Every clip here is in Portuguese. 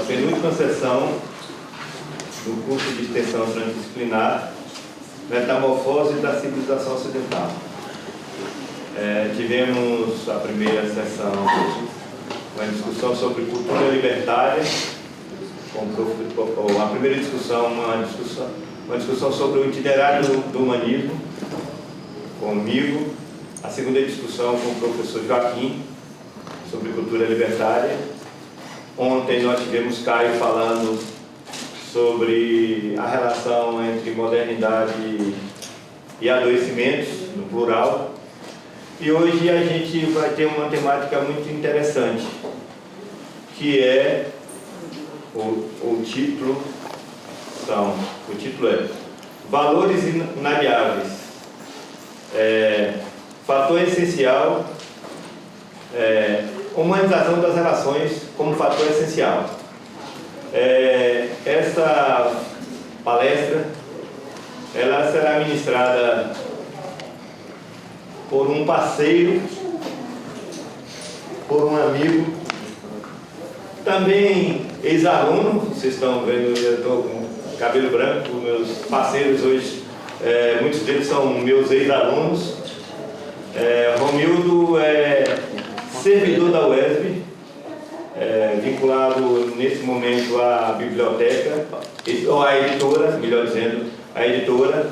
penúltima sessão do curso de extensão transdisciplinar Metamorfose da Civilização Ocidental. Tivemos a primeira sessão, uma discussão sobre cultura libertária, a primeira discussão, uma discussão sobre o itinerário do humanismo, comigo, a segunda discussão com o professor Joaquim, sobre cultura libertária. Ontem nós tivemos Caio falando sobre a relação entre modernidade e adoecimentos, no plural. E hoje a gente vai ter uma temática muito interessante, que é o título é Valores Inadiáveis. Fator essencial, humanização das relações como fator essencial. Essa palestra ela será ministrada por um parceiro, por um amigo, também ex-aluno. Vocês estão vendo, eu estou com cabelo branco, meus parceiros hoje, muitos deles são meus ex-alunos. Romildo é servidor da UESB, vinculado nesse momento à biblioteca, ou à editora, melhor dizendo, à editora.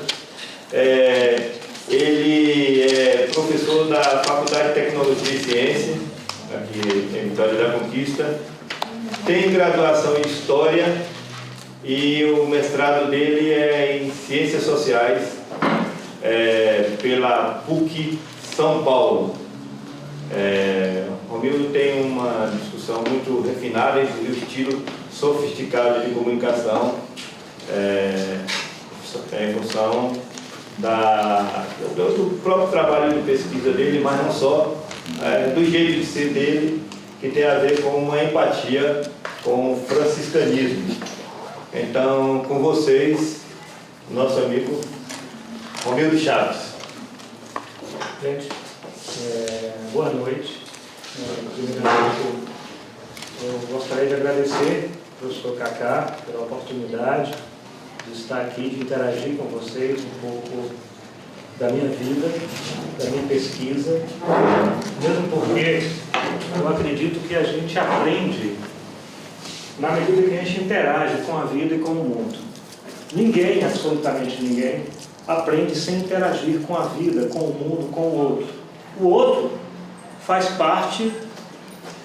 Ele é professor da Faculdade de Tecnologia e Ciência, aqui em Vitória da Conquista. Tem graduação em História e o mestrado dele é em Ciências Sociais, pela PUC São Paulo. Romildo tem uma discussão muito refinada e um estilo sofisticado de comunicação, em função do próprio trabalho de pesquisa dele, mas não só, do jeito de ser dele, que tem a ver com uma empatia com o franciscanismo. Então, com vocês, nosso amigo Romildo Chaves. Gente, boa noite. Primeiramente, eu gostaria de agradecer ao professor Cacá pela oportunidade de estar aqui, de interagir com vocês um pouco da minha vida, da minha pesquisa, mesmo porque eu acredito que a gente aprende na medida que a gente interage com a vida e com o mundo. Ninguém, absolutamente ninguém, aprende sem interagir com a vida, com o mundo, com o outro. O outro faz parte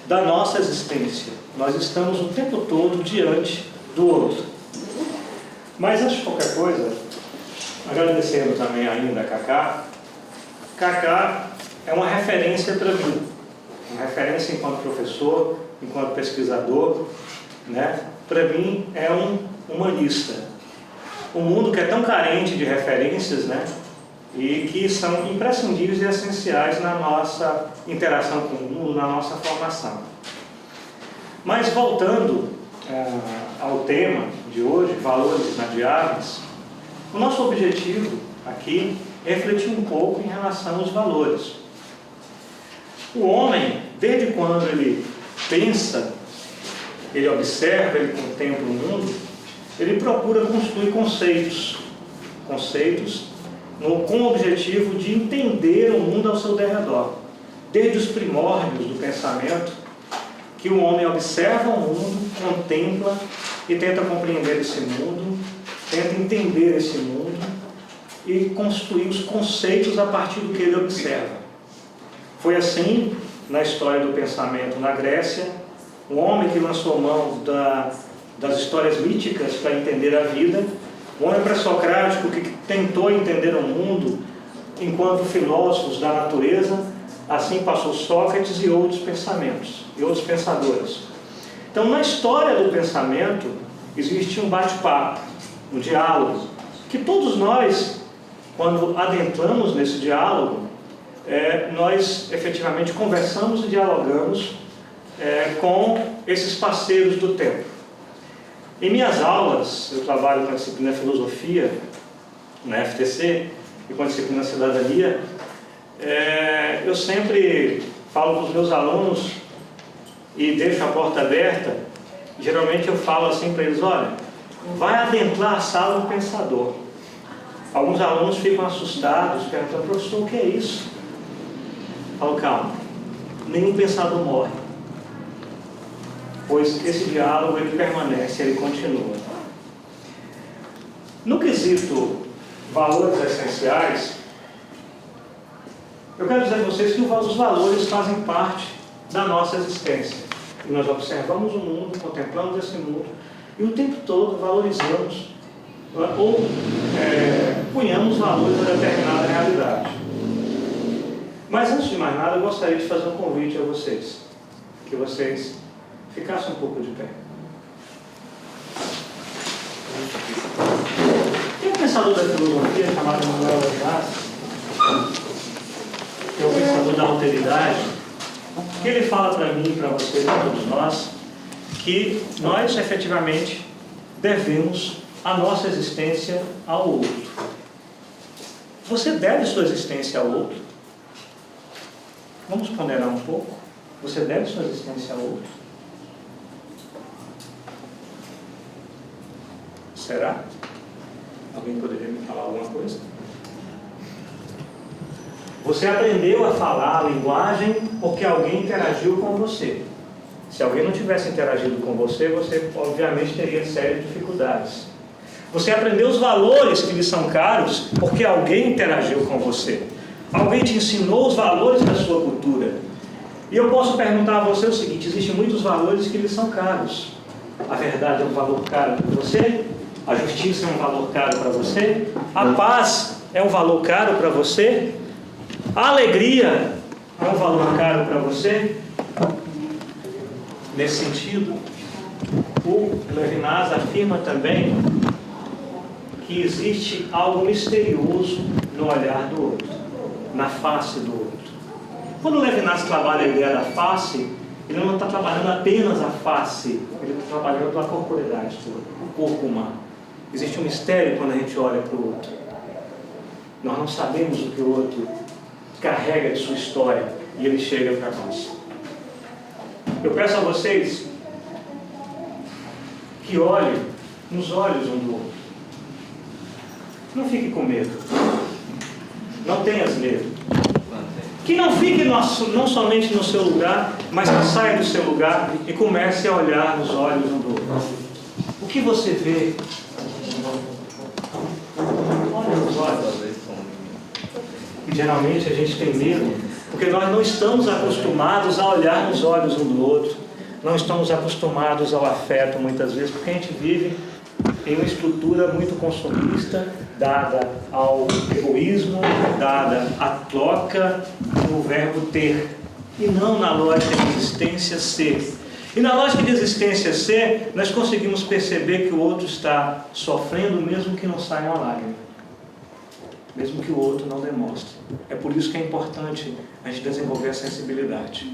da nossa existência. Nós estamos o tempo todo diante do outro. Mas, antes de qualquer coisa, agradecendo também ainda a Cacá. Cacá é uma referência para mim. Uma referência enquanto professor, enquanto pesquisador, né? Para mim é um humanista. Um mundo que é tão carente de referências, né? E que são imprescindíveis e essenciais na nossa interação com o mundo, na nossa formação. Mas voltando ao tema de hoje, valores inadiáveis, o nosso objetivo aqui é refletir um pouco em relação aos valores. O homem, desde quando ele pensa, ele observa, ele contempla o mundo, ele procura construir conceitos com o objetivo de entender o mundo ao seu derredor. Desde os primórdios do pensamento, que o homem observa o mundo, contempla e tenta compreender esse mundo, tenta entender esse mundo e construir os conceitos a partir do que ele observa. Foi assim na história do pensamento na Grécia, o homem que lançou mão das histórias míticas para entender a vida, o homem pré-socrático que tentou entender o mundo enquanto filósofos da natureza, assim passou Sócrates e outros pensamentos, e outros pensadores. Então, na história do pensamento, existe um bate-papo, um diálogo, que todos nós, quando adentramos nesse diálogo, nós efetivamente conversamos e dialogamos com esses parceiros do tempo. Em minhas aulas, eu trabalho com a disciplina Filosofia, na FTC, e com a disciplina Cidadania, eu sempre falo para os meus alunos e deixo a porta aberta Geralmente eu falo assim para eles: olha, vai adentrar a sala do pensador. Alguns alunos ficam assustados, perguntam: professor, o que é isso? Eu falo: calma, nenhum pensador morre, pois esse diálogo ele permanece, ele continua. No quesito valores essenciais, eu quero dizer a vocês que os valores fazem parte da nossa existência. E nós observamos o mundo, contemplamos esse mundo, e o tempo todo valorizamos ou cunhamos valores a determinada realidade. Mas antes de mais nada, eu gostaria de fazer um convite a vocês, que vocês ficassem um pouco de pé. Tem um pensador da filosofia chamado Manuel Levinas, que é o pensador da alteridade, que ele fala para mim, para vocês, para todos nós, que nós efetivamente devemos a nossa existência ao outro. Você deve sua existência ao outro? Vamos ponderar um pouco. Você deve sua existência ao outro? Será? Alguém poderia me falar alguma coisa? Você aprendeu a falar a linguagem porque alguém interagiu com você. Se alguém não tivesse interagido com você, você obviamente teria sérias dificuldades. Você aprendeu os valores que lhe são caros porque alguém interagiu com você. Alguém te ensinou os valores da sua cultura. E eu posso perguntar a você o seguinte: existem muitos valores que lhe são caros. A verdade é um valor caro para você? A justiça é um valor caro para você? A paz é um valor caro para você? A alegria é um valor caro para você? Nesse sentido, o Levinas afirma também que existe algo misterioso no olhar do outro, na face do outro. Quando o Levinas trabalha a ideia da face, ele não está trabalhando apenas a face, ele está trabalhando a corporeidade toda, o corpo humano. Existe um mistério quando a gente olha para o outro. Nós não sabemos o que o outro carrega de sua história e ele chega para nós. Eu peço a vocês que olhem nos olhos um do outro. Não fique com medo. Não tenhas medo. Que não fique não somente no seu lugar, mas que saia do seu lugar e comece a olhar nos olhos um do outro. O que você vê? Olha nos olhos. E geralmente a gente tem medo, porque nós não estamos acostumados a olhar nos olhos um do outro. Não estamos acostumados ao afeto muitas vezes, porque a gente vive em uma estrutura muito consumista, dada ao egoísmo, dada à troca do verbo ter, e não na lógica de existência ser. E na lógica de existência ser, nós conseguimos perceber que o outro está sofrendo, mesmo que não saia uma lágrima, mesmo que o outro não demonstre. É por isso que é importante a gente desenvolver a sensibilidade.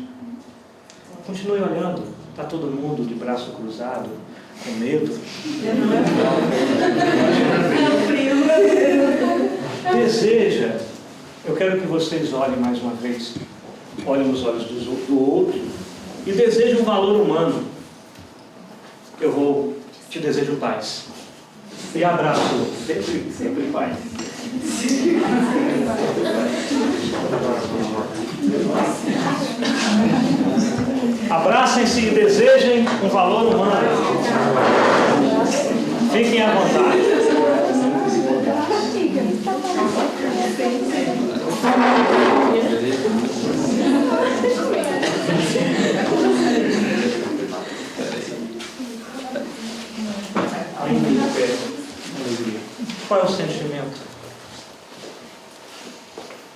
Continue olhando. Está todo mundo de braço cruzado, com medo. Deseja. Eu quero que vocês olhem mais uma vez. Olhem nos olhos do outro e desejem um valor humano. Eu te desejo paz. E abraço. Sempre paz. Abracem-se e desejem um valor humano. Fiquem à vontade. Qual é o sentimento?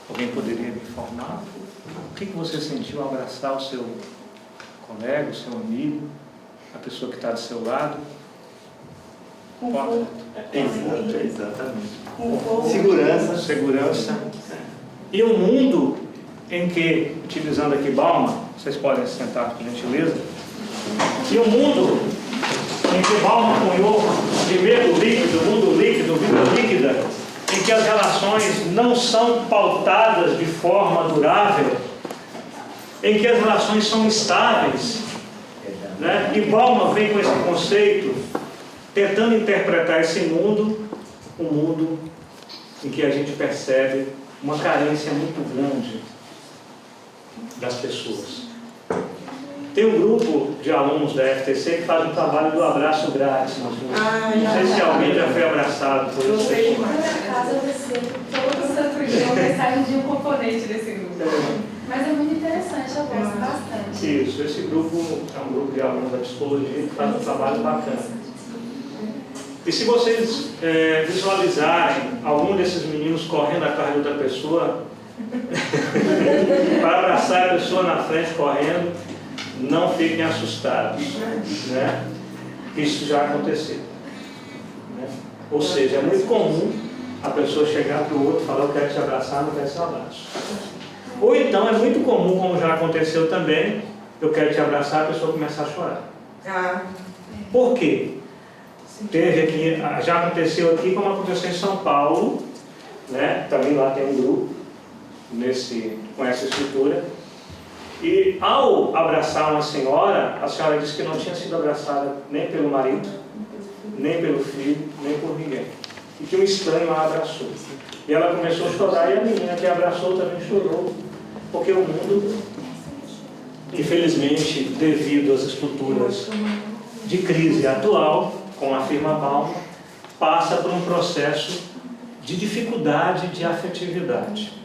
Alguém poderia me informar? O que você sentiu ao abraçar o seu colega, o seu amigo, a pessoa que está do seu lado? Conforto. Exatamente. Segurança. E um mundo em que, utilizando aqui Bauman, vocês podem se sentar por gentileza, e um mundo em que Bauman cunhou primeiro líquido, mundo líquido, vida líquida, em que as relações não são pautadas de forma durável, em que as relações são instáveis, né? E Bauman vem com esse conceito, tentando interpretar esse mundo, um mundo em que a gente percebe uma carência muito grande das pessoas. Tem um grupo de alunos da FTC que faz um trabalho do abraço grátis. Não sei se alguém já foi abraçado por isso. Na casa eu recebo todo santo dia uma mensagem de um componente desse grupo. Mas é muito interessante, eu gosto bastante. Isso, esse grupo é um grupo de alunos da psicologia que faz um trabalho bacana. E se vocês visualizarem algum desses meninos correndo atrás de outra pessoa, para abraçar a pessoa na frente correndo, não fiquem assustados, né? Isso já aconteceu, né? Ou seja, é muito comum a pessoa chegar para o outro e falar: eu quero te abraçar, não quero seu abraço. Ou então é muito comum, como já aconteceu também, eu quero te abraçar, a pessoa começar a chorar. Por quê? Teve aqui, já aconteceu aqui, como aconteceu em São Paulo, né? Também lá tem um grupo com essa estrutura. E ao abraçar uma senhora, a senhora disse que não tinha sido abraçada nem pelo marido, nem pelo filho, nem por ninguém. E que um estranho a abraçou. E ela começou a chorar, e a menina que a abraçou também chorou. Porque o mundo, infelizmente, devido às estruturas de crise atual, como afirma Bauman, passa por um processo de dificuldade de afetividade.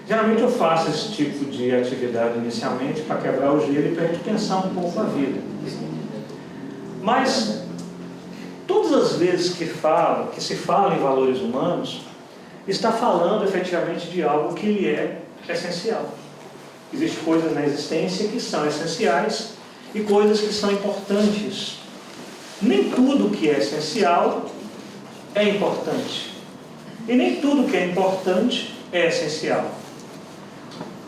Geralmente eu faço esse tipo de atividade inicialmente para quebrar o gelo e para a gente pensar um pouco a vida. Mas todas as vezes que se fala em valores humanos, está falando efetivamente de algo que lhe é essencial. Existem coisas na existência que são essenciais e coisas que são importantes. Nem tudo que é essencial é importante. E nem tudo que é importante é essencial.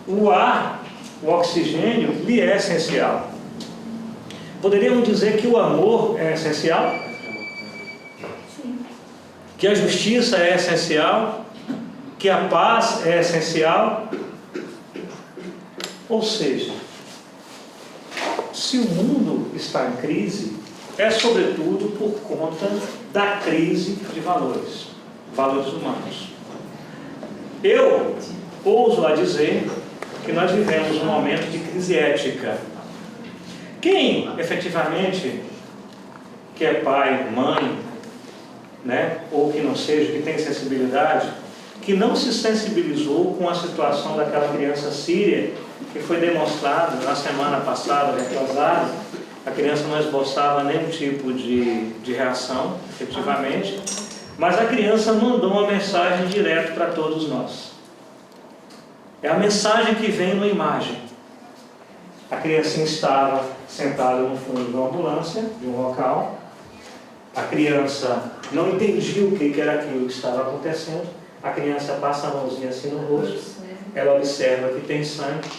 O ar, o oxigênio, lhe é essencial. Poderíamos dizer que o amor é essencial? Sim. Que a justiça é essencial? Que a paz é essencial? Ou seja, se o mundo está em crise, é sobretudo por conta da crise de valores humanos. Eu ouso a dizer que nós vivemos um momento de crise ética. Quem efetivamente que é pai, mãe, né, ou que não seja, que tem sensibilidade, que não se sensibilizou com a situação daquela criança síria, que foi demonstrado na semana passada, retrasada, a criança não esboçava nenhum tipo de reação, efetivamente, mas a criança mandou uma mensagem direto para todos nós. É a mensagem que vem na imagem. A criancinha estava sentada no fundo de uma ambulância, de um local. A criança não entendia o que era aquilo que estava acontecendo. A criança passa a mãozinha assim no rosto. Ela observa que tem sangue.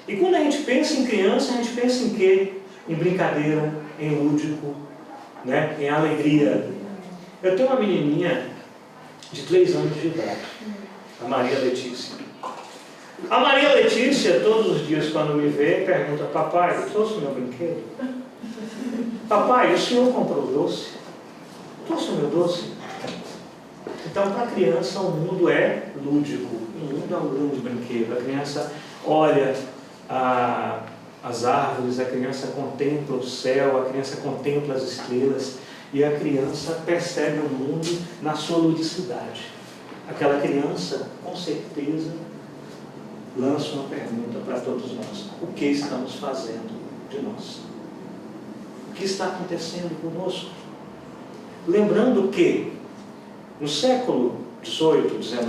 E quando a gente pensa em criança, a gente pensa em quê? Em brincadeira, em lúdico, né? Em alegria. Eu tenho uma menininha de 3 anos de idade, a Maria Letícia. A Maria Letícia, todos os dias quando me vê, pergunta: papai, trouxe o meu brinquedo? Papai, o senhor comprou doce? Trouxe o meu doce? Então, para a criança, o mundo é lúdico, o mundo é um grande brinquedo. A criança olha as árvores, a criança contempla o céu, a criança contempla as estrelas, e a criança percebe o mundo na sua ludicidade. Aquela criança, com certeza, lança uma pergunta para todos nós: o que estamos fazendo de nós? O que está acontecendo conosco? Lembrando que no século XVIII, XIX,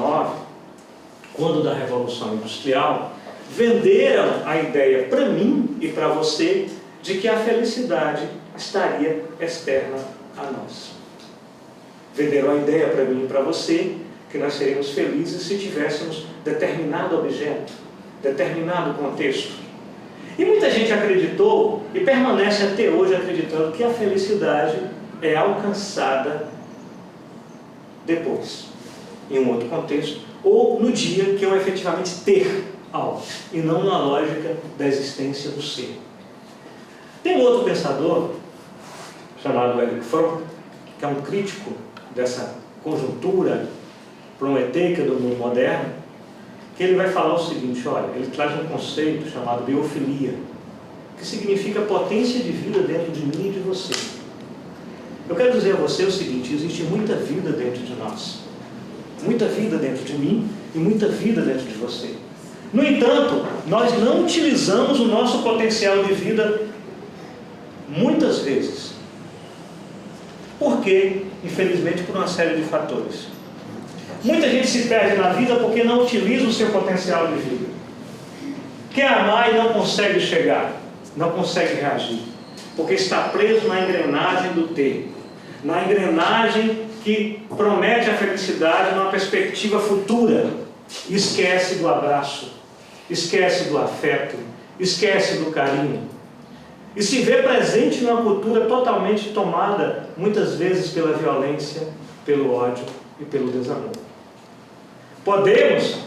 quando da Revolução Industrial, venderam a ideia para mim e para você de que a felicidade estaria externa a nós. Venderam a ideia para mim e para você que nós seríamos felizes se tivéssemos determinado objeto, determinado contexto. E muita gente acreditou e permanece até hoje acreditando que a felicidade é alcançada depois, em um outro contexto, ou no dia que eu efetivamente ter algo, e não na lógica da existência do ser. Tem um outro pensador, chamado Erich Fromm, que é um crítico dessa conjuntura prometeica do mundo moderno, que ele vai falar o seguinte, olha, ele traz um conceito chamado biofilia, que significa potência de vida dentro de mim e de você. Eu quero dizer a você o seguinte, existe muita vida dentro de nós, muita vida dentro de mim e muita vida dentro de você. No entanto, nós não utilizamos o nosso potencial de vida muitas vezes. Por quê? Infelizmente, por uma série de fatores. Muita gente se perde na vida porque não utiliza o seu potencial de vida. Quer amar e não consegue chegar, não consegue reagir, porque está preso na engrenagem do ter, na engrenagem que promete a felicidade numa perspectiva futura. Esquece do abraço, esquece do afeto, esquece do carinho. E se vê presente numa cultura totalmente tomada, muitas vezes, pela violência, pelo ódio e pelo desamor. Podemos,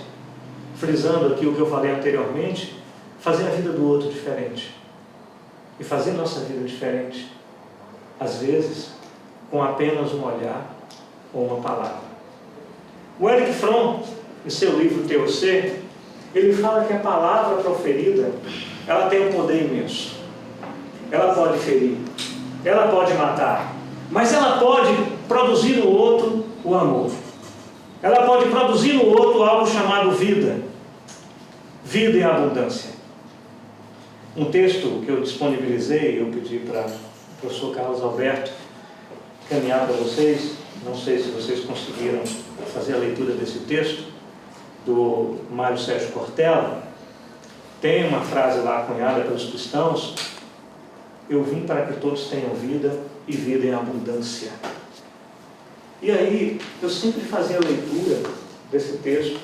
frisando aqui o que eu falei anteriormente, fazer a vida do outro diferente. E fazer nossa vida diferente, às vezes, com apenas um olhar ou uma palavra. O Erich Fromm, em seu livro Teosser, ele fala que a palavra proferida, ela tem um poder imenso. Ela pode ferir, ela pode matar, mas ela pode produzir no outro o amor. Ela pode produzir no outro algo chamado vida. Vida em abundância. Um texto que eu disponibilizei, eu pedi para o professor Carlos Alberto caminhar para vocês, não sei se vocês conseguiram fazer a leitura desse texto, do Mário Sérgio Cortella. Tem uma frase lá cunhada pelos cristãos: eu vim para que todos tenham vida e vida em abundância. E aí, eu sempre fazia a leitura desse texto,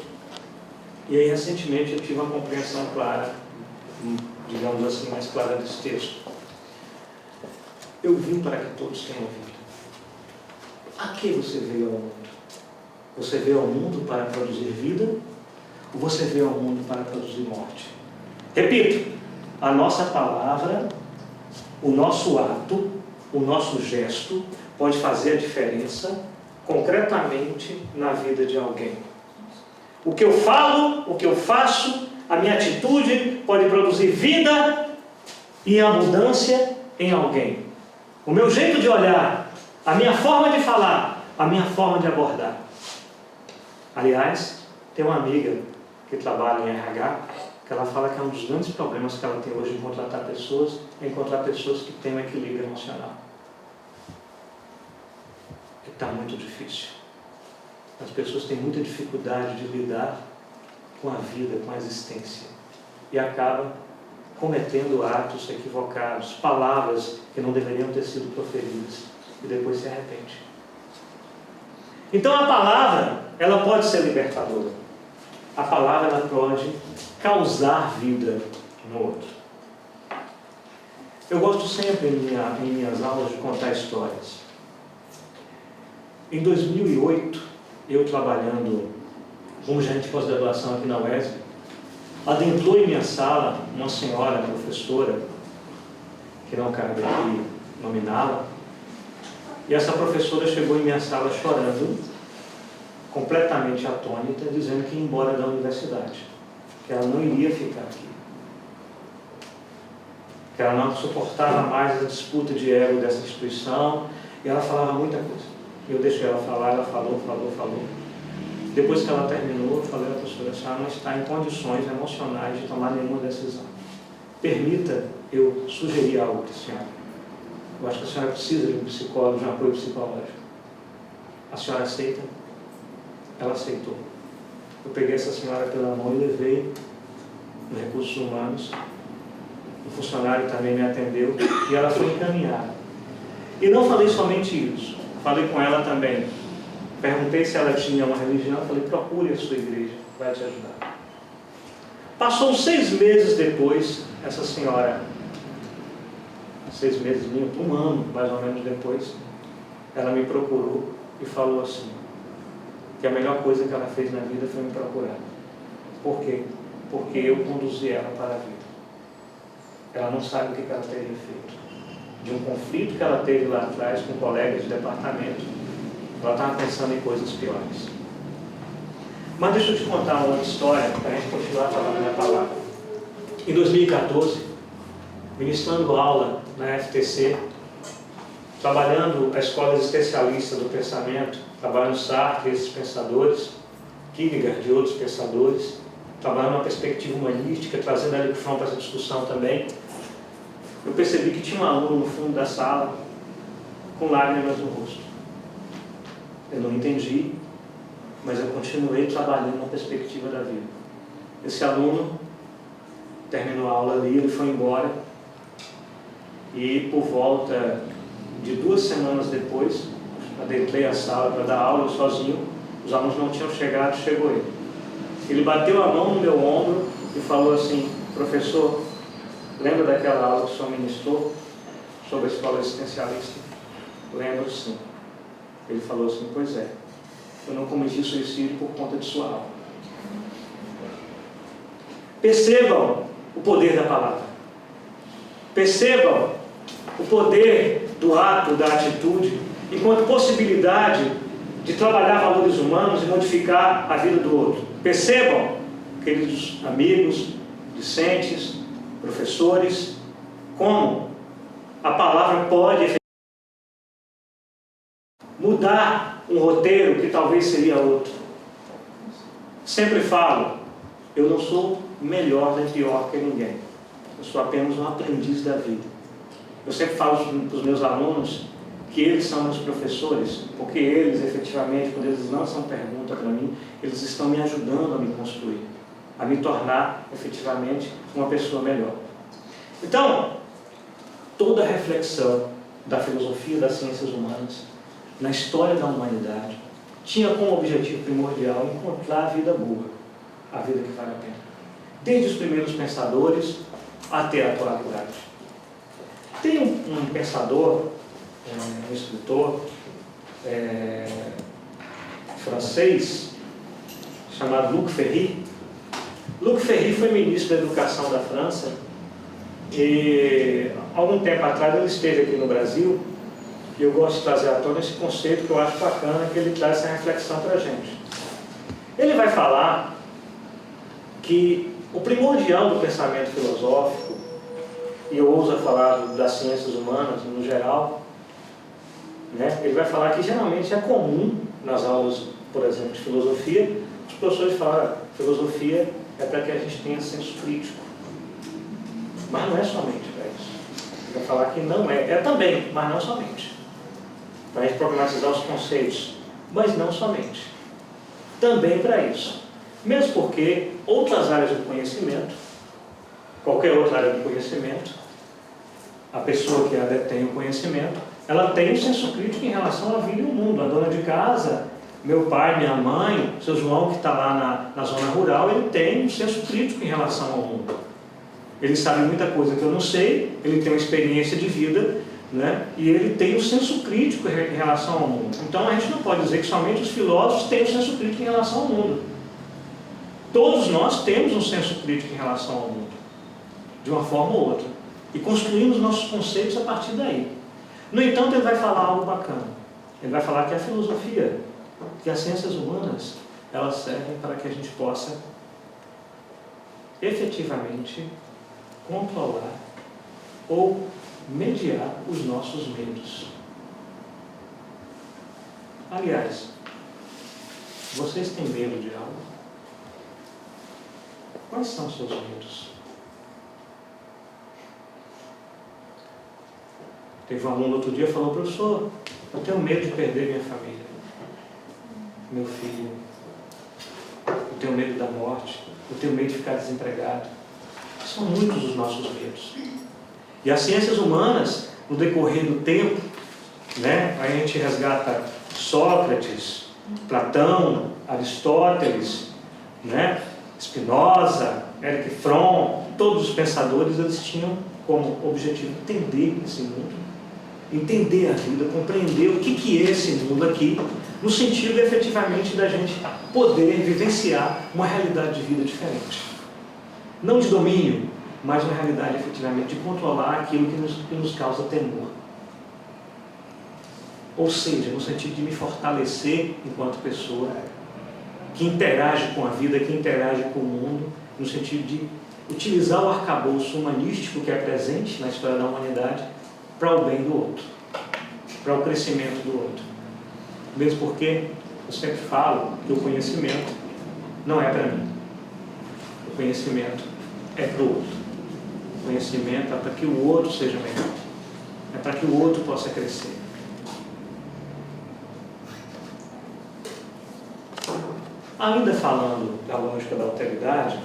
e aí recentemente eu tive uma compreensão clara, digamos assim, mais clara desse texto. Eu vim para que todos tenham vida. A que você veio ao mundo? Você veio ao mundo para produzir vida, ou você veio ao mundo para produzir morte? Repito, a nossa palavra, o nosso ato, o nosso gesto pode fazer a diferença concretamente na vida de alguém. O que eu falo, o que eu faço, a minha atitude pode produzir vida e abundância em alguém. O meu jeito de olhar, a minha forma de falar, a minha forma de abordar. Aliás, tem uma amiga que trabalha em RH, que ela fala que é um dos grandes problemas que ela tem hoje em contratar pessoas, é encontrar pessoas que têm um equilíbrio emocional. Que está muito difícil. As pessoas têm muita dificuldade de lidar com a vida, com a existência. E acabam cometendo atos equivocados, palavras que não deveriam ter sido proferidas. E depois se arrepende. Então a palavra, ela pode ser libertadora. A palavra, ela pode causar vida no outro. Eu gosto sempre em minhas aulas de contar histórias. Em 2008, eu trabalhando como gerente de pós-graduação aqui na UESB, adentrou em minha sala uma senhora professora, que não cabe aqui nominá-la, e essa professora chegou em minha sala chorando, completamente atônita, dizendo que ia embora da universidade, que ela não iria ficar aqui, que ela não suportava mais a disputa de ego dessa instituição, e ela falava muita coisa. Eu deixei ela falar, ela falou. Depois que ela terminou, eu falei à professora: a senhora não está em condições emocionais de tomar nenhuma decisão. Permita eu sugerir algo para a senhora. Eu acho que a senhora precisa de um psicólogo, de um apoio psicológico. A senhora aceita? Ela aceitou. Eu peguei essa senhora pela mão e levei no Recursos Humanos. O funcionário também me atendeu e ela foi encaminhada. E não falei somente isso. Falei com ela também. Perguntei se ela tinha uma religião. Falei: procure a sua igreja, vai te ajudar. Passou 6 meses depois, essa senhora, 6 meses, um ano mais ou menos depois, ela me procurou e falou assim, que a melhor coisa que ela fez na vida foi me procurar. Por quê? Porque eu conduzi ela para a vida. ela não sabe o que ela teria feito. De um conflito que ela teve lá atrás com colegas de departamento, ela estava pensando em coisas piores. Mas deixa eu te contar uma outra história, para a gente continuar falando da minha palavra. Em 2014, ministrando aula na FTC, trabalhando a escolas especialistas do pensamento, trabalhando Sartre, esses pensadores, Kierkegaard e outros pensadores, trabalhando uma perspectiva humanística, trazendo a lição para essa discussão também, eu percebi que tinha um aluno no fundo da sala com lágrimas no rosto. Eu não entendi, mas eu continuei trabalhando na perspectiva da vida. Esse aluno terminou a aula ali, ele foi embora e por volta de 2 semanas depois, adentrei a sala para dar aula sozinho, os alunos não tinham chegado, chegou ele. Ele bateu a mão no meu ombro e falou assim: professor, lembra daquela aula que o senhor ministrou sobre a escola existencialista? Lembro, sim. Ele falou assim: pois é, eu não cometi suicídio por conta de sua aula. Percebam o poder da palavra. Percebam o poder do ato, da atitude, enquanto possibilidade de trabalhar valores humanos e modificar a vida do outro. Percebam, queridos amigos, discentes, professores, como a palavra pode mudar um roteiro que talvez seria outro. Sempre falo, eu não sou melhor nem pior que ninguém. Eu sou apenas um aprendiz da vida. Eu sempre falo para os meus alunos que eles são meus professores, porque eles, efetivamente, quando eles lançam pergunta para mim, eles estão me ajudando a me construir, a me tornar, efetivamente, uma pessoa melhor. Então, toda a reflexão da filosofia das ciências humanas, na história da humanidade, tinha como objetivo primordial encontrar a vida boa, a vida que vale a pena. Desde os primeiros pensadores até a atualidade. Tem um pensador, um escritor francês, chamado Luc Ferry. Luc Ferry foi ministro da Educação da França e, algum tempo atrás, ele esteve aqui no Brasil e eu gosto de trazer à tona esse conceito que eu acho bacana, que ele traz essa reflexão para a gente. Ele vai falar que o primordial do pensamento filosófico, e eu ouso falar das ciências humanas no geral, né? Ele vai falar que geralmente é comum nas aulas, por exemplo, de filosofia, os professores falam que filosofia é para que a gente tenha senso crítico. Mas não é somente para isso. Ele vai falar que não é. É também, mas não somente. Para a gente problematizar os conceitos, mas não somente. Também para isso. Mesmo porque outras áreas do conhecimento, qualquer outra área do conhecimento, a pessoa que detém o conhecimento, ela tem um senso crítico em relação à vida e ao mundo. A dona de casa, meu pai, minha mãe, seu João que está lá na zona rural, ele tem um senso crítico em relação ao mundo. Ele sabe muita coisa que eu não sei, ele tem uma experiência de vida, né? E ele tem um senso crítico em relação ao mundo. Então a gente não pode dizer que somente os filósofos têm um senso crítico em relação ao mundo. Todos nós temos um senso crítico em relação ao mundo, de uma forma ou outra, e construímos nossos conceitos a partir daí. No entanto, ele vai falar algo bacana. Ele vai falar que a filosofia, que as ciências humanas, elas servem para que a gente possa efetivamente controlar ou mediar os nossos medos. Aliás, vocês têm medo de algo? Quais são os seus medos? Teve um aluno outro dia que falou: professor, eu tenho medo de perder minha família, meu filho, eu tenho medo da morte, eu tenho medo de ficar desempregado. São muitos os nossos medos. E as ciências humanas, no decorrer do tempo, né, a gente resgata Sócrates, Platão, Aristóteles, né, Spinoza, Erich Fromm, todos os pensadores, eles tinham como objetivo entender esse mundo, entender a vida, compreender o que é esse mundo aqui, no sentido efetivamente da gente poder vivenciar uma realidade de vida diferente. Não de domínio, mas uma realidade efetivamente de controlar aquilo que nos causa temor. Ou seja, no sentido de me fortalecer enquanto pessoa, que interage com a vida, que interage com o mundo, no sentido de utilizar o arcabouço humanístico que é presente na história da humanidade para o bem do outro, para o crescimento do outro. Mesmo porque eu sempre falo que o conhecimento não é para mim. O conhecimento é para o outro. O conhecimento é para que o outro seja melhor. É para que o outro possa crescer. Ainda falando da lógica da alteridade,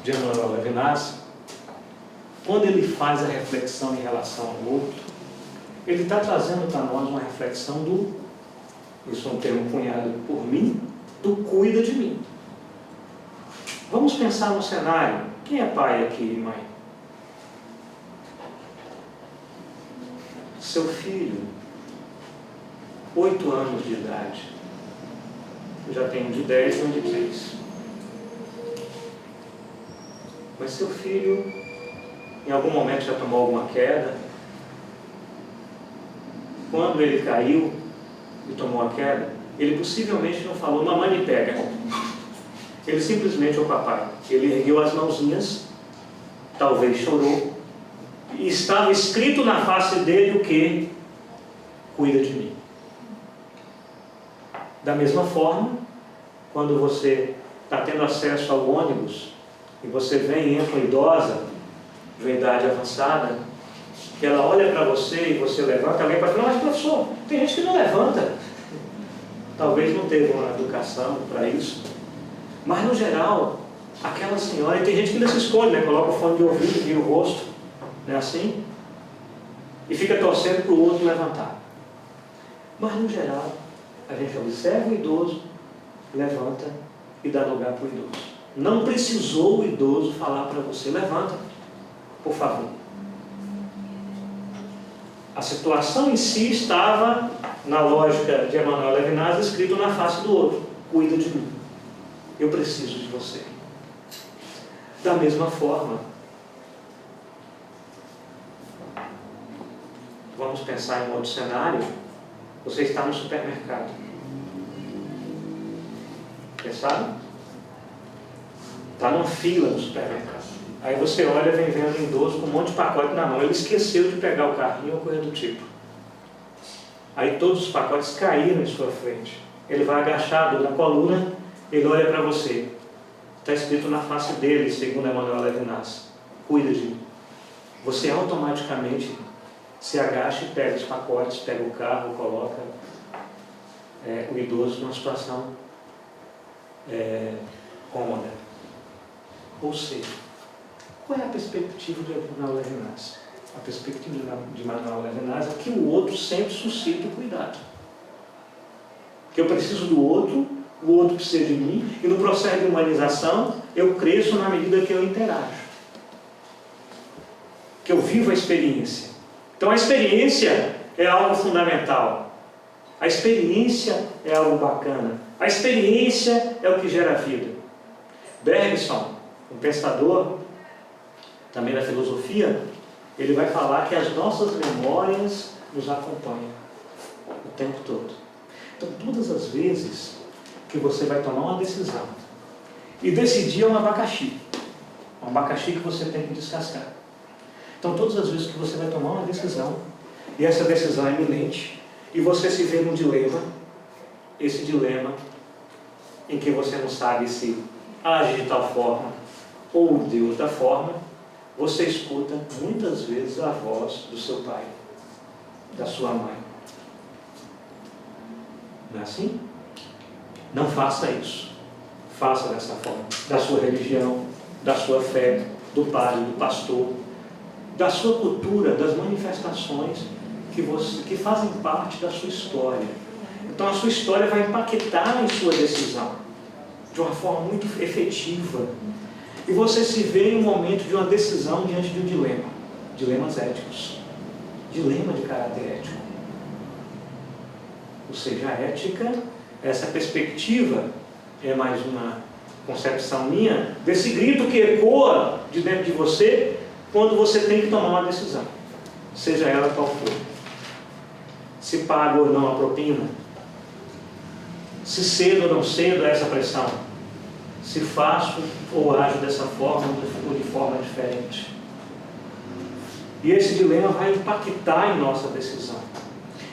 de Emmanuel Levinas, quando ele faz a reflexão em relação ao outro, ele está trazendo para nós uma reflexão do, isso é um termo cunhado por mim, do cuida de mim. Vamos pensar no cenário. Quem é pai aqui, mãe? Seu filho, 8 anos de idade. Eu já tenho um de 10 e um de 3. Mas seu filho, em algum momento, já tomou alguma queda? Quando ele caiu e tomou a queda, ele possivelmente não falou, mamãe me pega. Ele simplesmente, ô papai, ele ergueu as mãozinhas, talvez chorou, e estava escrito na face dele o que? Cuida de mim. Da mesma forma, quando você está tendo acesso ao ônibus, e você vem e entra uma idosa, de uma idade avançada, que ela olha para você e você levanta, alguém pode falar, mas professor, tem gente que não levanta. Talvez não teve uma educação para isso. Mas no geral, aquela senhora, e tem gente que ainda se esconde, né? Coloca o fone de ouvido, vira o rosto, não é assim? E fica torcendo para o outro levantar. Mas no geral, a gente observa o idoso, levanta e dá lugar para o idoso. Não precisou o idoso falar para você, levanta, por favor. A situação em si estava, na lógica de Emmanuel Levinas, escrito na face do outro. Cuida de mim. Eu preciso de você. Da mesma forma, vamos pensar em um outro cenário. Você está no supermercado. Pensaram? Está numa fila no supermercado. Aí você olha, vem vendo um idoso com um monte de pacote na mão. Ele esqueceu de pegar o carrinho ou coisa do tipo. Aí todos os pacotes caíram em sua frente. Ele vai agachado na coluna, ele olha para você. Está escrito na face dele, segundo Emmanuel Levinas, cuida de mim. Você automaticamente se agacha e pega os pacotes, pega o carro, coloca o idoso numa situação cômoda. Ou seja, qual é a perspectiva de Emmanuel Levinas? A perspectiva de Emmanuel Levinas é que o outro sempre suscita o cuidado. Que eu preciso do outro, o outro precisa de mim, e no processo de humanização eu cresço na medida que eu interajo. Que eu vivo a experiência. Então a experiência é algo fundamental. A experiência é algo bacana. A experiência é o que gera vida. Bergson, um pensador também da filosofia, ele vai falar que as nossas memórias nos acompanham o tempo todo. Então, todas as vezes que você vai tomar uma decisão, e decidir é um abacaxi que você tem que descascar. Então, todas as vezes que você vai tomar uma decisão, e essa decisão é iminente, e você se vê num dilema, esse dilema em que você não sabe se age de tal forma ou de outra forma, você escuta muitas vezes a voz do seu pai, da sua mãe. Não é assim? Não faça isso. Faça dessa forma. Da sua religião, da sua fé, do padre, do pastor, da sua cultura, das manifestações que fazem parte da sua história. Então a sua história vai impactar em sua decisão de uma forma muito efetiva. E você se vê em um momento de uma decisão diante de um dilema. Dilemas éticos. Dilema de caráter ético. Ou seja, a ética, essa perspectiva é mais uma concepção minha, desse grito que ecoa de dentro de você quando você tem que tomar uma decisão, seja ela qual for. Se pago ou não a propina, se cedo ou não cedo a essa pressão, se faço ou ajo dessa forma ou de forma diferente. E esse dilema vai impactar em nossa decisão.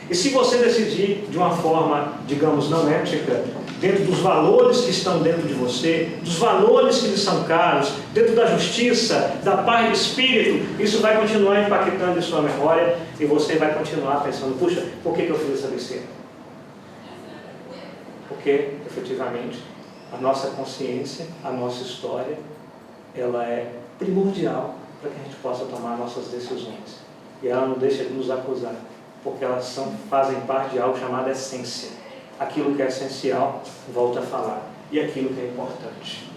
E se você decidir de uma forma, digamos, não ética, dentro dos valores que estão dentro de você, dos valores que lhe são caros, dentro da justiça, da paz do espírito, isso vai continuar impactando em sua memória e você vai continuar pensando, puxa, por que eu fiz essa besteira? Porque, efetivamente, a nossa consciência, a nossa história, ela é primordial para que a gente possa tomar nossas decisões. E ela não deixa de nos acusar, porque elas fazem parte de algo chamado essência. Aquilo que é essencial, volta a falar. E aquilo que é importante.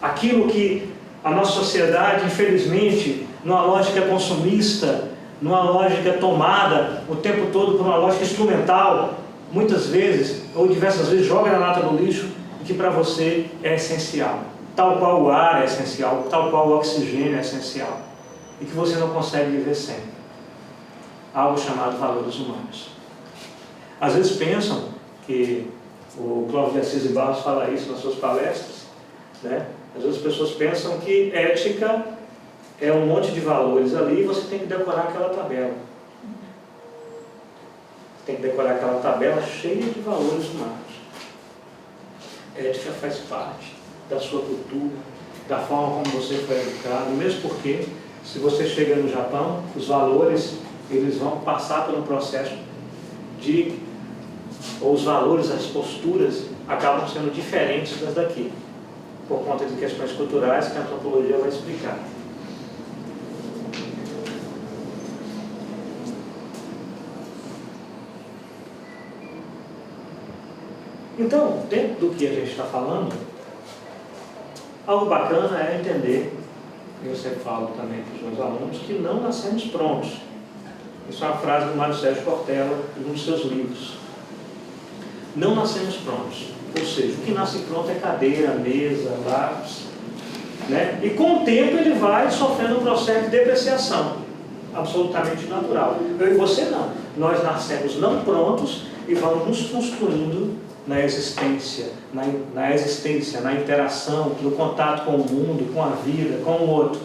Aquilo que a nossa sociedade, infelizmente, numa lógica consumista, numa lógica tomada o tempo todo por uma lógica instrumental, muitas vezes, ou diversas vezes, joga na lata do lixo, que para você é essencial. Tal qual o ar é essencial, tal qual o oxigênio é essencial. E que você não consegue viver sem. Algo chamado valores humanos. Às vezes pensam que o Clóvis de Assis e Barros fala isso nas suas palestras, né? Às vezes as pessoas pensam que ética é um monte de valores ali e você tem que decorar aquela tabela. Tem que decorar aquela tabela cheia de valores humanos. Ética faz parte da sua cultura, da forma como você foi educado, mesmo porque, se você chega no Japão, os valores, eles vão passar por um processo ou os valores, as posturas, acabam sendo diferentes das daqui, por conta de questões culturais que a antropologia vai explicar. Então, dentro do que a gente está falando, algo bacana é entender, e eu sempre falo também para os meus alunos, que não nascemos prontos. Isso é uma frase do Mário Sérgio Cortella, em um dos seus livros. Não nascemos prontos. Ou seja, o que nasce pronto é cadeira, mesa, lápis, né? E com o tempo ele vai sofrendo um processo de depreciação, absolutamente natural. Eu e você não. Nós nascemos não prontos e vamos nos construindo na existência, na interação, no contato com o mundo, com a vida, com o outro.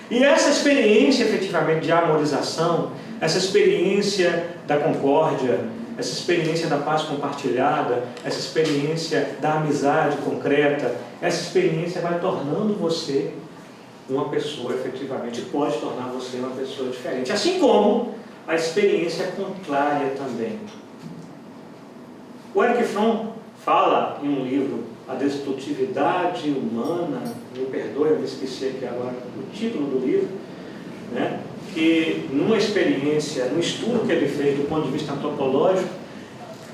E essa experiência, efetivamente, de amorização, essa experiência da concórdia, essa experiência da paz compartilhada, essa experiência da amizade concreta, essa experiência vai tornando você uma pessoa, efetivamente, pode tornar você uma pessoa diferente. Assim como a experiência contrária também. O Erich Fromm fala em um livro, A Destrutividade Humana, me perdoe, eu me esqueci aqui agora o título do livro, né? Que numa experiência, num estudo que ele fez do ponto de vista antropológico,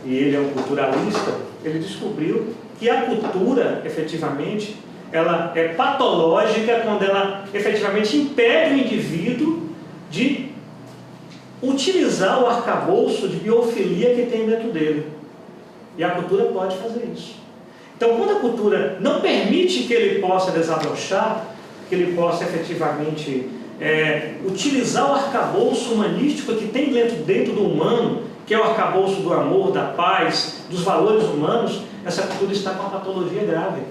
e ele é um culturalista, ele descobriu que a cultura, efetivamente, ela é patológica quando ela efetivamente impede o indivíduo de utilizar o arcabouço de biofilia que tem dentro dele. E a cultura pode fazer isso. Então, quando a cultura não permite que ele possa desabrochar, que ele possa efetivamente utilizar o arcabouço humanístico que tem dentro do humano, que é o arcabouço do amor, da paz, dos valores humanos, essa cultura está com uma patologia grave.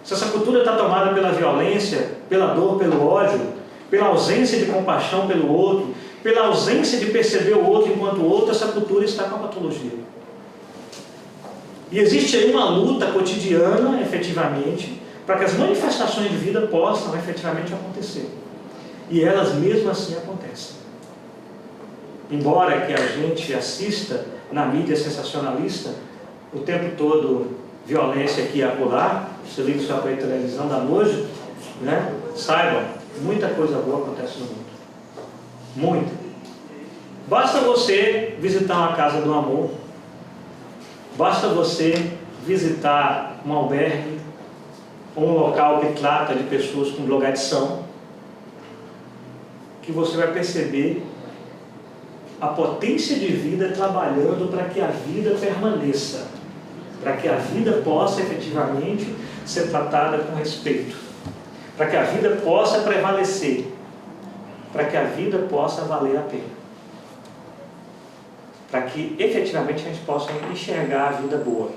Se essa cultura está tomada pela violência, pela dor, pelo ódio, pela ausência de compaixão pelo outro, pela ausência de perceber o outro enquanto o outro, essa cultura está com a patologia. E existe aí uma luta cotidiana, efetivamente, para que as manifestações de vida possam efetivamente acontecer. E elas mesmo assim acontecem. Embora que a gente assista na mídia sensacionalista o tempo todo violência aqui e acolá, você liga o seu aparelho de televisão da noite, né? Saiba, muita coisa boa acontece no mundo. Muita. Basta você visitar uma casa do amor, basta você visitar um albergue, ou um local que trata de pessoas com drogadição, que você vai perceber a potência de vida trabalhando para que a vida permaneça. para que a vida possa efetivamente ser tratada com respeito, para que a vida possa prevalecer, para que a vida possa valer a pena, para que efetivamente a gente possa enxergar a vida boa,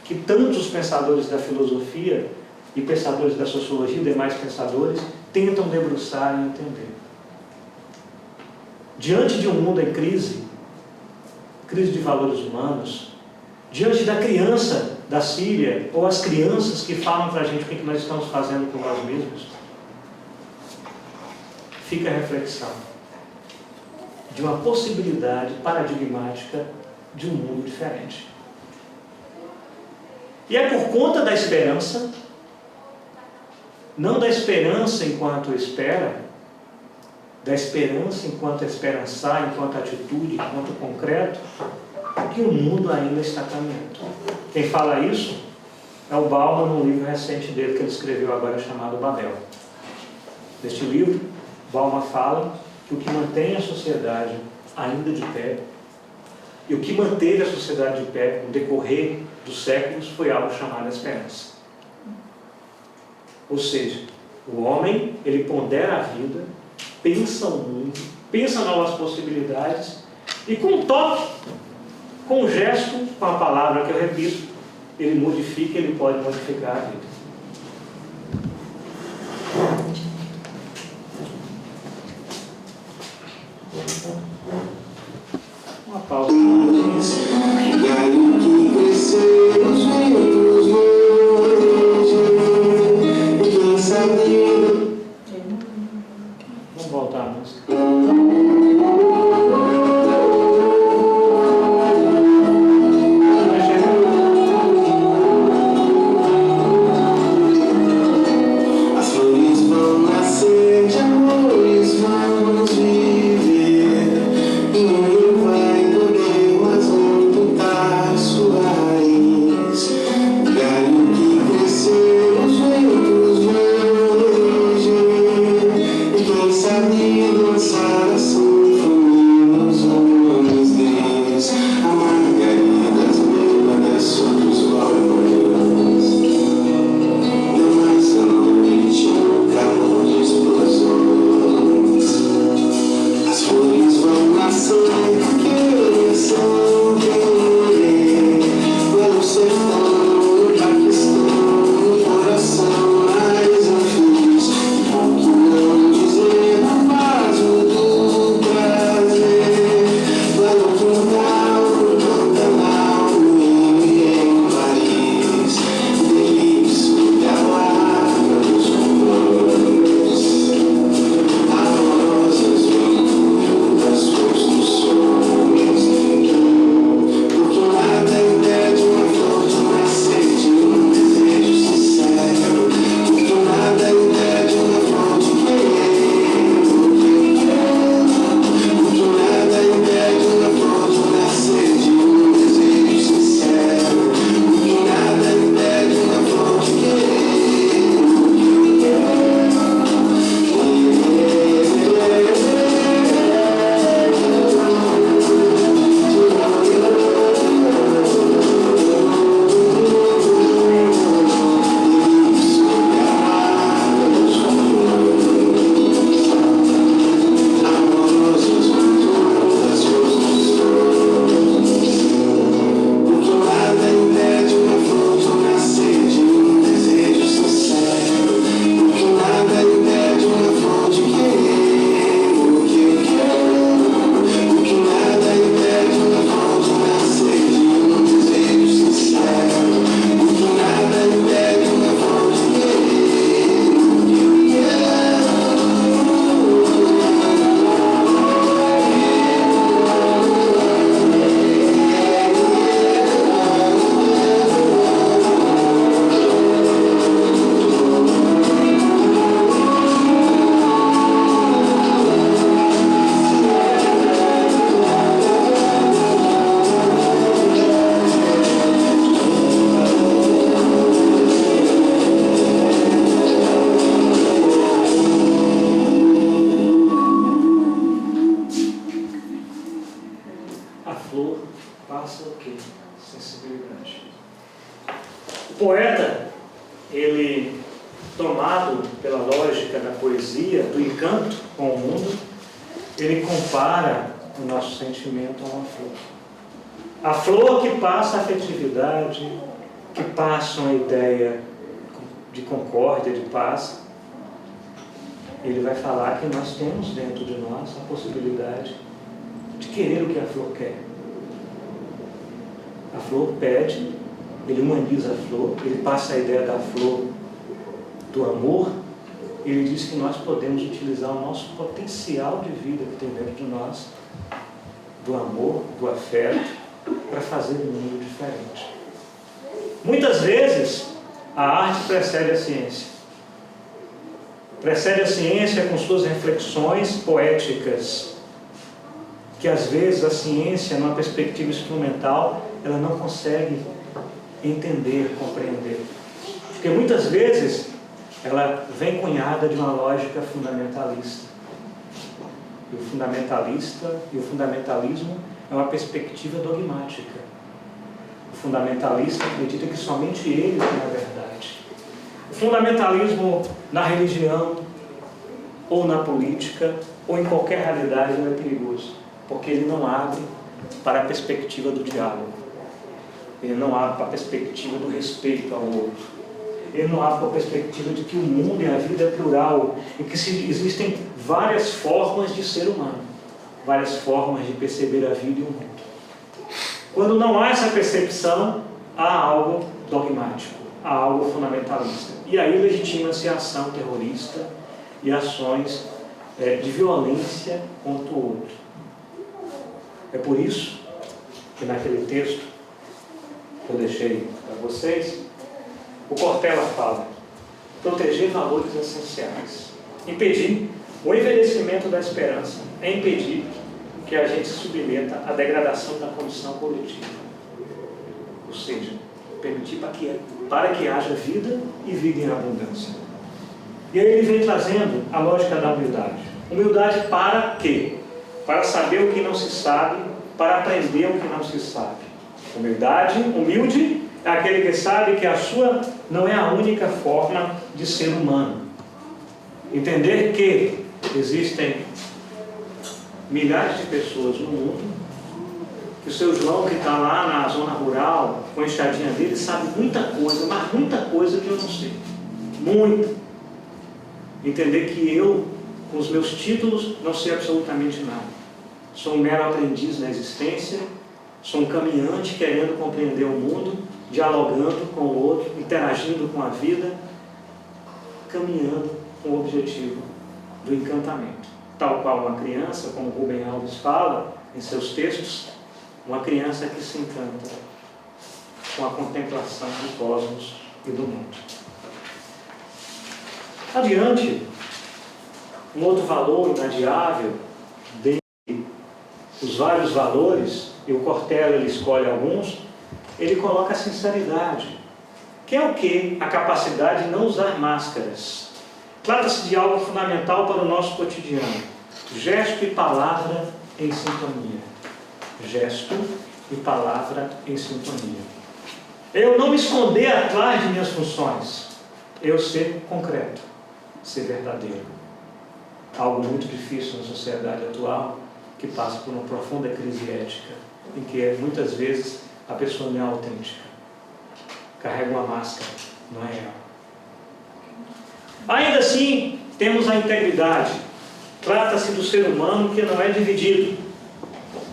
que tantos pensadores da filosofia e pensadores da sociologia e demais pensadores tentam debruçar e entender. Diante de um mundo em crise de valores humanos, diante da criança da Síria, ou as crianças que falam para a gente o que nós estamos fazendo com nós mesmos, fica a reflexão de uma possibilidade paradigmática de um mundo diferente. E é por conta da esperança, não da esperança enquanto espera, da esperança enquanto esperançar, enquanto atitude, enquanto concreto, que o mundo ainda está caminhando. Quem fala isso é o Bauman, num livro recente dele que ele escreveu agora chamado Babel. Neste livro, Bauman fala que o que mantém a sociedade ainda de pé, e o que manteve a sociedade de pé no decorrer dos séculos foi algo chamado esperança. Ou seja, o homem, ele pondera a vida, pensa o mundo, pensa novas possibilidades, e com um toque, com um gesto, com a palavra que eu repito, ele modifica, ele pode modificar a vida. Uma pausa. Vamos voltar a música. poeta, ele, tomado pela lógica da poesia, do encanto com o mundo, ele compara o nosso sentimento a uma flor. A flor que passa a afetividade, que passa uma ideia de concórdia, de paz. Ele vai falar que nós temos dentro de nós a possibilidade de querer o que a flor quer. A flor pede, ele humaniza a flor, ele passa a ideia da flor do amor, ele diz que nós podemos utilizar o nosso potencial de vida que tem dentro de nós, do amor, do afeto, para fazer um mundo diferente. Muitas vezes, a arte precede a ciência. Precede a ciência com suas reflexões poéticas, que às vezes a ciência, numa perspectiva instrumental, ela não consegue entender, compreender. Porque muitas vezes ela vem cunhada de uma lógica fundamentalista. E o fundamentalismo é uma perspectiva dogmática. O fundamentalista acredita que somente ele tem a verdade. O fundamentalismo na religião, ou na política, ou em qualquer realidade, ele é perigoso, porque ele não abre para a perspectiva do diálogo. Ele não abre para a perspectiva do respeito ao outro. Ele não abre para a perspectiva de que o mundo e a vida é plural e que existem várias formas de ser humano, várias formas de perceber a vida e o mundo. Quando não há essa percepção, há algo dogmático, há algo fundamentalista. E aí legitima-se a ação terrorista e ações de violência contra o outro. É por isso que naquele texto que eu deixei para vocês, o Cortella fala: proteger valores essenciais, impedir o envelhecimento da esperança, é impedir que a gente se submeta à degradação da condição coletiva. Ou seja, permitir para que haja vida e vida em abundância. E aí ele vem trazendo a lógica da humildade. Humildade para quê? Para saber o que não se sabe, para aprender o que não se sabe. Humilde é aquele que sabe que a sua não é a única forma de ser humano. Entender que existem milhares de pessoas no mundo, que o seu João, que está lá na zona rural, com a enxadinha dele, sabe muita coisa, mas muita coisa que eu não sei. Muita. Entender que eu, com os meus títulos, não sei absolutamente nada. Sou um mero aprendiz na existência, sou um caminhante querendo compreender o mundo, dialogando com o outro, interagindo com a vida, caminhando com o objetivo do encantamento. Tal qual uma criança, como Rubem Alves fala em seus textos, uma criança que se encanta com a contemplação do cosmos e do mundo. Adiante, um outro valor inadiável dentre os vários valores, e o Cortella ele escolhe alguns, ele coloca a sinceridade, que é o quê? A capacidade de não usar máscaras. Trata-se de algo fundamental para o nosso cotidiano. Gesto e palavra em sintonia. Gesto e palavra em sintonia. Eu não me esconder atrás de minhas funções. Eu ser concreto, ser verdadeiro. Algo muito difícil na sociedade atual, que passa por uma profunda crise ética, em que muitas vezes a pessoa não é autêntica. Carrega uma máscara, não é real. Ainda assim, temos a integridade. Trata-se do ser humano que não é dividido.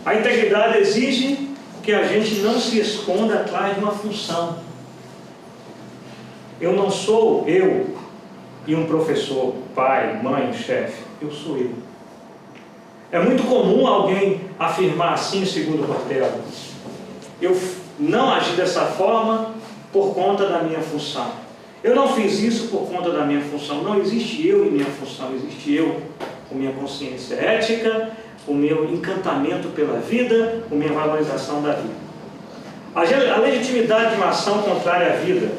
A integridade exige que a gente não se esconda atrás de uma função. Eu não sou eu e um professor, pai, mãe, chefe. Eu sou eu. É muito comum alguém afirmar assim, segundo Cortella: eu não agi dessa forma por conta da minha função. Eu não fiz isso por conta da minha função. Não existe eu e minha função, existe eu com minha consciência ética, o meu encantamento pela vida, com minha valorização da vida. A legitimidade de uma ação contrária à vida.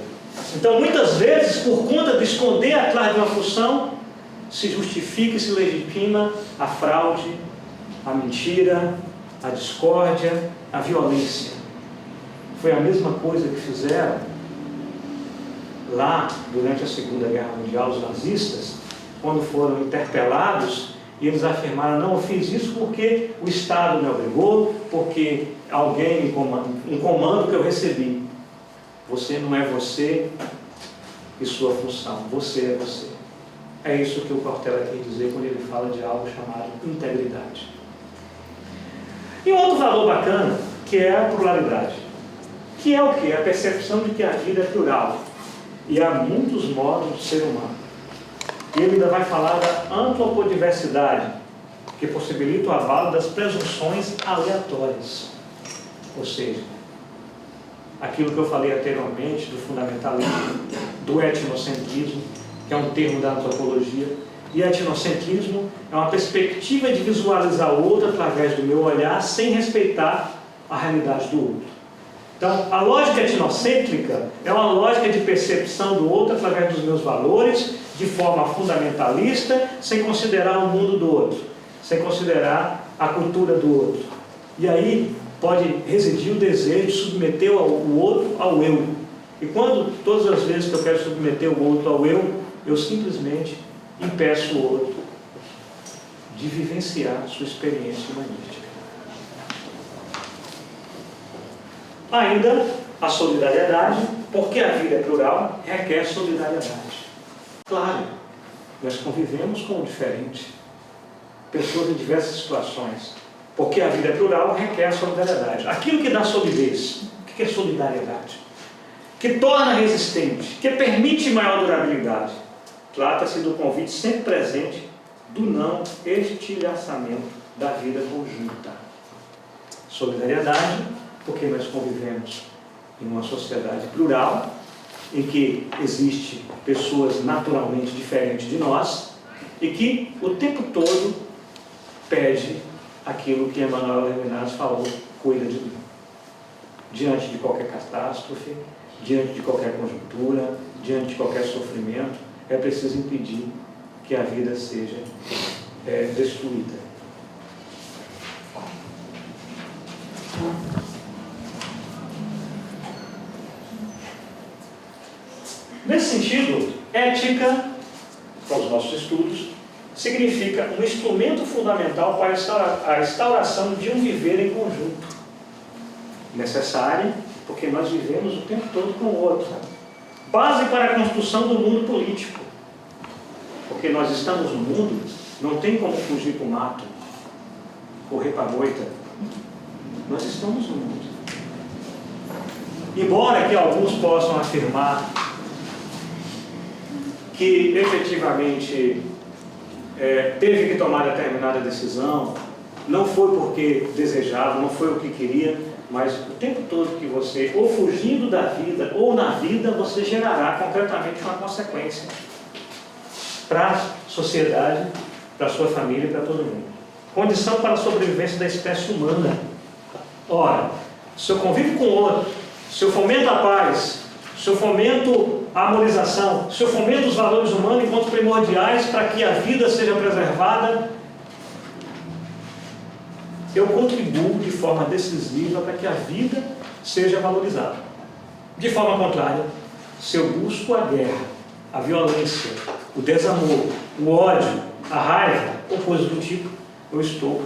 Então, muitas vezes, por conta de esconder atrás de uma função, se justifica e se legitima a fraude, a mentira, a discórdia, a violência. Foi a mesma coisa que fizeram lá, durante a Segunda Guerra Mundial, os nazistas, quando foram interpelados, e eles afirmaram: não, eu fiz isso porque o Estado me obrigou, porque alguém, um comando que eu recebi. Você não é você e sua função, você é você. É isso que o Cortella quer dizer quando ele fala de algo chamado integridade. E outro valor bacana, que é a pluralidade. Que é o quê? A percepção de que a vida é plural. E há muitos modos de ser humano. E ele ainda vai falar da antropodiversidade, que possibilita o avalo das presunções aleatórias. Ou seja, aquilo que eu falei anteriormente do fundamentalismo, do etnocentrismo, que é um termo da antropologia. E etnocentrismo é uma perspectiva de visualizar o outro através do meu olhar, sem respeitar a realidade do outro. Então, a lógica etnocêntrica é uma lógica de percepção do outro através dos meus valores, de forma fundamentalista, sem considerar o mundo do outro, sem considerar a cultura do outro. E aí pode residir o desejo de submeter o outro ao eu. E quando, todas as vezes que eu quero submeter o outro ao eu simplesmente impeço o outro de vivenciar sua experiência humanística. Ainda a solidariedade, porque a vida é plural, requer solidariedade. Claro, nós convivemos com o diferente, pessoas em diversas situações. Porque a vida é plural, requer solidariedade. Aquilo que dá solidez, o que é solidariedade? Que torna resistente, que permite maior durabilidade. Trata-se do convite sempre presente do não estilhaçamento da vida conjunta. Solidariedade, porque nós convivemos em uma sociedade plural, em que existem pessoas naturalmente diferentes de nós, e que o tempo todo pede aquilo que Emmanuel Levinas falou: cuida de mim. Diante de qualquer catástrofe, diante de qualquer conjuntura, diante de qualquer sofrimento, é preciso impedir que a vida seja destruída. Nesse sentido, ética, para os nossos estudos, significa um instrumento fundamental para a instauração de um viver em conjunto. Necessário, porque nós vivemos o tempo todo com o outro. Base para a construção do mundo político. Porque nós estamos no mundo, não tem como fugir para o mato, correr para a moita. Nós estamos no mundo. Embora que alguns possam afirmar que efetivamente teve que tomar determinada decisão, não foi porque desejava, não foi o que queria, mas o tempo todo que você, ou fugindo da vida, ou na vida, você gerará concretamente uma consequência para a sociedade, para a sua família e para todo mundo. Condição para a sobrevivência da espécie humana. Ora, se eu convivo com o outro, se eu fomento a paz, se eu fomento a harmonização, se eu fomento os valores humanos enquanto primordiais para que a vida seja preservada, eu contribuo de forma decisiva para que a vida seja valorizada. De forma contrária, se eu busco a guerra, a violência, o desamor, o ódio, a raiva ou coisas do tipo, eu estou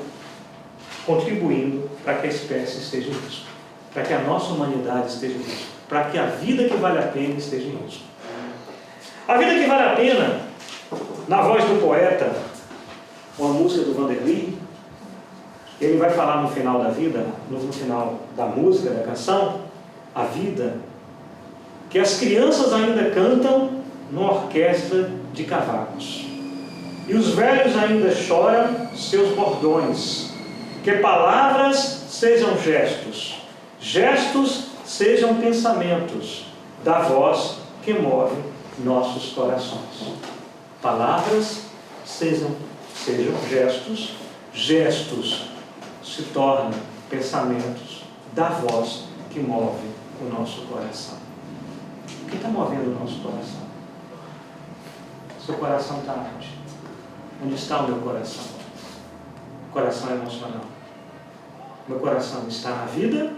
contribuindo para que a espécie esteja em risco, para que a nossa humanidade esteja em risco, para que a vida que vale a pena esteja em risco. A vida que vale a pena, na voz do poeta, uma música do Vanderly, ele vai falar no final da vida, no final da música, da canção, a vida, que as crianças ainda cantam numa orquestra de cavacos. E os velhos ainda choram seus bordões. Que palavras sejam gestos, gestos sejam pensamentos, da voz que move nossos corações. Palavras sejam gestos, gestos se tornam pensamentos da voz que move o nosso coração. O que está movendo o nosso coração? Seu coração está onde? Onde está o meu coração? O coração emocional. Meu coração está na vida,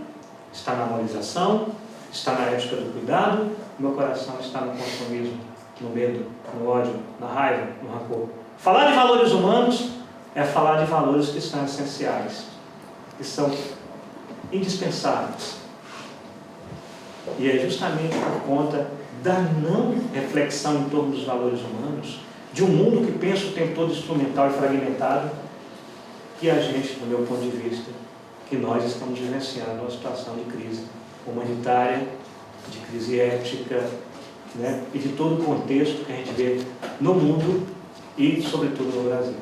está na harmonização, está na ética do cuidado, meu coração está no consumismo, no medo, no ódio, na raiva, no rancor. Falar de valores humanos é falar de valores que são essenciais, que são indispensáveis. E é justamente por conta da não reflexão em torno dos valores humanos, de um mundo que pensa o tempo todo instrumental e fragmentado, que a gente, do meu ponto de vista, que nós estamos vivenciando uma situação de crise humanitária, de crise ética, né, e de todo o contexto que a gente vê no mundo e, sobretudo, no Brasil.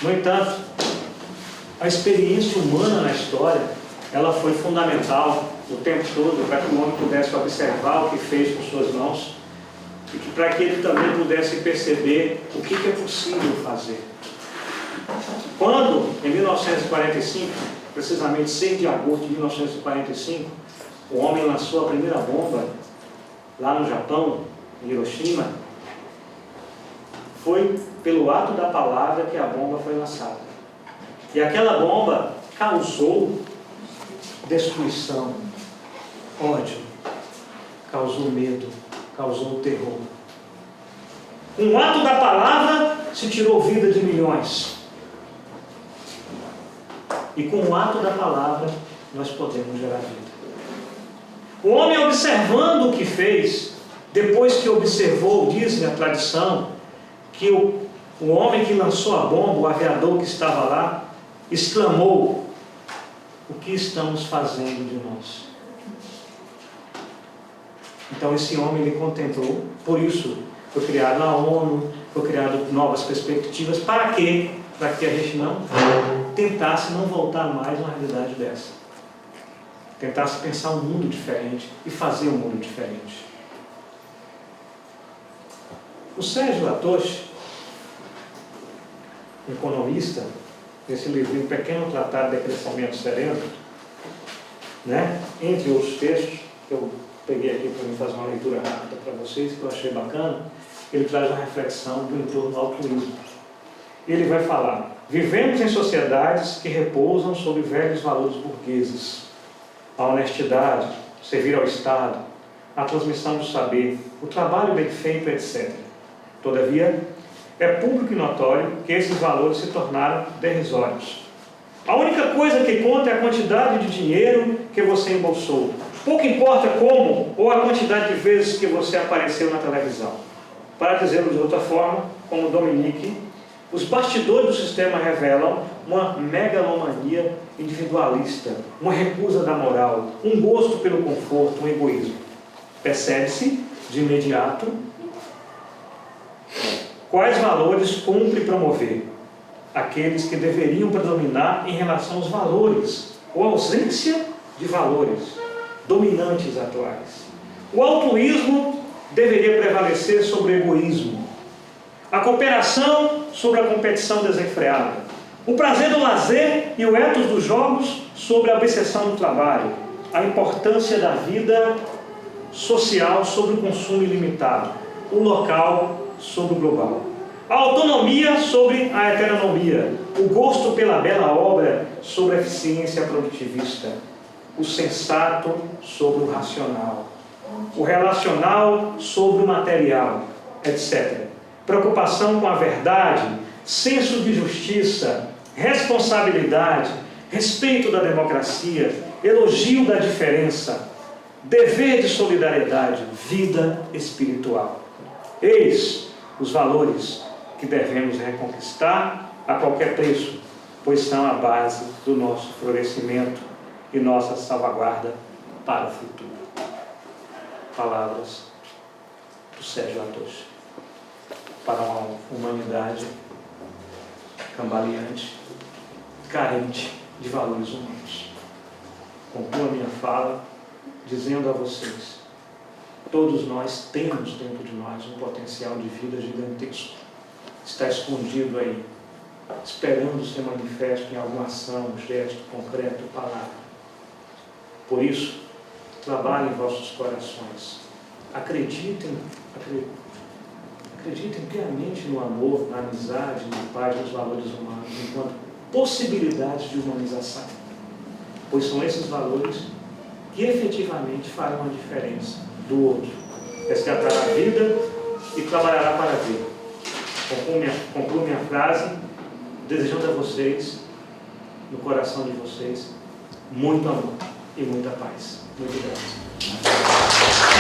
No entanto, a experiência humana na história, ela foi fundamental o tempo todo para que o homem pudesse observar o que fez com suas mãos e para que ele também pudesse perceber o que é possível fazer. Quando, em 1945, precisamente 6 de agosto de 1945, o homem lançou a primeira bomba lá no Japão, em Hiroshima, foi pelo ato da palavra que a bomba foi lançada. E aquela bomba causou destruição, ódio, causou medo, causou terror. Com o ato da palavra se tirou vida de milhões. E com o ato da palavra nós podemos gerar vida. O homem, observando o que fez, depois que observou, diz a tradição, que o homem que lançou a bomba, o aviador que estava lá, exclamou: o que estamos fazendo de nós? Então esse homem ele contemplou, por isso foi criada a ONU, foi criado novas perspectivas. Para quê? Para que a gente não tentasse não voltar mais a uma realidade dessa. Tentasse pensar um mundo diferente e fazer um mundo diferente. O Sérgio Latouche, economista, nesse livro, um pequeno tratado de crescimento sereno, né? Entre outros textos, que eu peguei aqui para mim fazer uma leitura rápida para vocês, que eu achei bacana, ele traz uma reflexão do entorno do altruísmo. Ele vai falar: vivemos em sociedades que repousam sobre velhos valores burgueses. A honestidade, servir ao Estado, a transmissão do saber, o trabalho bem feito, etc. Todavia, é público e notório que esses valores se tornaram derrisórios. A única coisa que conta é a quantidade de dinheiro que você embolsou. Pouco importa como ou a quantidade de vezes que você apareceu na televisão. Para dizê-lo de outra forma, como Dominique, os bastidores do sistema revelam uma megalomania individualista, uma recusa da moral, um gosto pelo conforto, um egoísmo. Percebe-se, de imediato, quais valores cumpre promover? Aqueles que deveriam predominar em relação aos valores, ou ausência de valores dominantes atuais. O altruísmo deveria prevalecer sobre o egoísmo. A cooperação sobre a competição desenfreada. O prazer do lazer e o ethos dos jogos sobre a obsessão do trabalho. A importância da vida social sobre o consumo ilimitado. O local sobre o global. A autonomia sobre a heteronomia. O gosto pela bela obra sobre a eficiência produtivista. O sensato sobre o racional. O relacional sobre o material, etc. Preocupação com a verdade, senso de justiça, responsabilidade, respeito da democracia, elogio da diferença, dever de solidariedade, vida espiritual. Eis os valores que devemos reconquistar a qualquer preço, pois são a base do nosso florescimento e nossa salvaguarda para o futuro. Palavras do Sérgio Latouche. Para uma humanidade cambaleante, carente de valores humanos. Concluo a minha fala dizendo a vocês: todos nós temos dentro de nós um potencial de vida gigantesco. Está escondido aí, esperando ser manifesto em alguma ação, gesto concreto, palavra. Por isso, trabalhem em vossos corações. Acreditem piamente no amor, na amizade, na paz, nos valores humanos, enquanto possibilidades de humanização. Pois são esses valores que efetivamente farão a diferença do outro. Resgatará a vida e trabalhará para a vida. Concluo minha frase desejando a vocês, no coração de vocês, muito amor e muita paz. Muito graças.